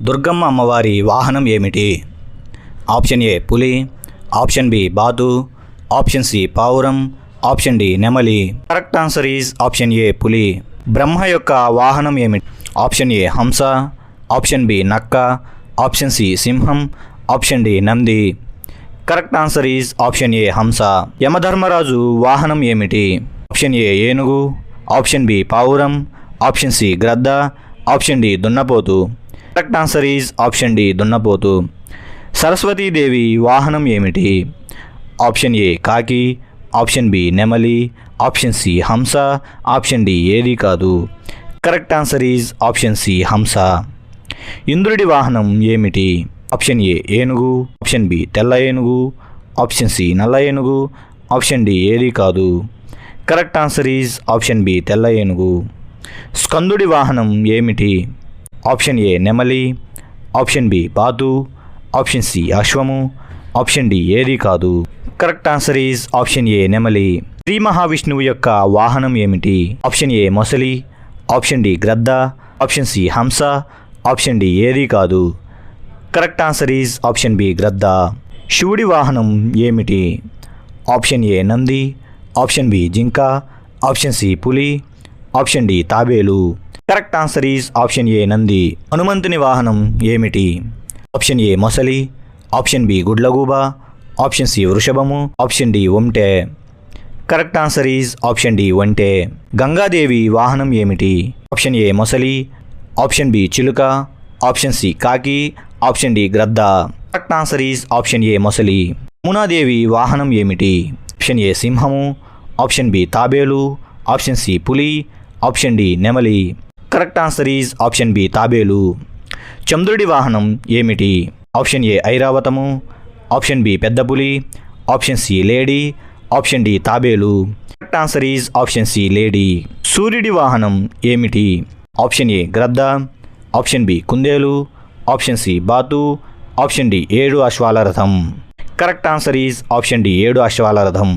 దుర్గమ్మ అమ్మవారి వాహనం ఏమిటి? ఆప్షన్ ఏ పులి, ఆప్షన్ బి బాతు, ఆప్షన్ సి పావురం, ఆప్షన్ డి నెమలి. కరెక్ట్ ఆన్సర్ ఈజ్ ఆప్షన్ ఏ పులి. బ్రహ్మ యొక్క వాహనం ఏమిటి? ఆప్షన్ ఏ హంస, ఆప్షన్ బి నక్క, ఆప్షన్ సి సింహం, option D Nandi. Correct answer is option ఏ హంస. యమధర్మరాజు వాహనం ఏమిటి? ఆప్షన్ ఏ ఏనుగు, ఆప్షన్ బి పావురం, ఆప్షన్ సి గ్రద్ద, ఆప్షన్ డి దున్నపోతు. Correct answer is option D దున్నపోతు. సరస్వతీదేవి వాహనం ఏమిటి? ఆప్షన్ ఏ కాకి, ఆప్షన్ బి నెమలి, ఆప్షన్ సి హంస, ఆప్షన్ డి ఏది కాదు. Correct answer is option C హంస. ఇంద్రుడి వాహనం ఏమిటి? ఆప్షన్ ఏ ఏనుగు, ఆప్షన్ బి తెల్ల ఏనుగు, ఆప్షన్ సి నల్ల ఏనుగు, ఆప్షన్ డి ఏది కాదు. Correct answer is option B తెల్ల ఏనుగు. స్కందుడి వాహనం ఏమిటి? ఆప్షన్ ఏ నెమలి, ఆప్షన్ బి బాతు, ఆప్షన్ సి అశ్వము, ఆప్షన్ డి ఏది కాదు. Correct answer is option A నెమలి. శ్రీ మహావిష్ణువు యొక్క వాహనం ఏమిటి? ఆప్షన్ ఏ మొసలి, ఆప్షన్ డి గ్రద్ద, ఆప్షన్ సి హంస, ఆప్షన్ డి ఏది కాదు. Correct answer is option B గ్రద్ద. శివుడి వాహనం ఏమిటి? Option A Nandi, option B జింక, ఆప్షన్ సి పులి, ఆప్షన్ డి తాబేలు. Correct answer is option A Nandi. హనుమంతుని వాహనం ఏమిటి? ఆప్షన్ ఏ మొసలి, ఆప్షన్ బి గుడ్లగూబ, ఆప్షన్ సి వృషభము, ఆప్షన్ డి ఒంటె. Correct answer is option D ఒంటె. గంగాదేవి వాహనం ఏమిటి? ఆప్షన్ ఏ మొసలి, ఆప్షన్ బి చిలుక, ఆప్షన్ సి కాకి, ఆప్షన్ డి గ్రద్ద. Correct answer is option A మొసలి. యమునాదేవి వాహనం ఏమిటి? ఆప్షన్ ఏ సింహము, ఆప్షన్ బి తాబేలు, ఆప్షన్ సి పులి, ఆప్షన్ డి నెమలి. Correct answer is option B తాబేలు. చంద్రుడి వాహనం ఏమిటి? ఆప్షన్ ఏ ఐరావతము, ఆప్షన్ బి పెద్ద పులి, ఆప్షన్ సి లేడీ, ఆప్షన్ డి తాబేలు. Correct answer is option C లేడీ. సూర్యుడి వాహనం ఏమిటి? ఆప్షన్ ఏ గ్రద్ద, ఆప్షన్ బి కుందేలు, ఆప్షన్ సి బాతు, ఆప్షన్ డి 7 అశ్వాల రథం. Correct answer is option D 7 అశ్వాల రథం.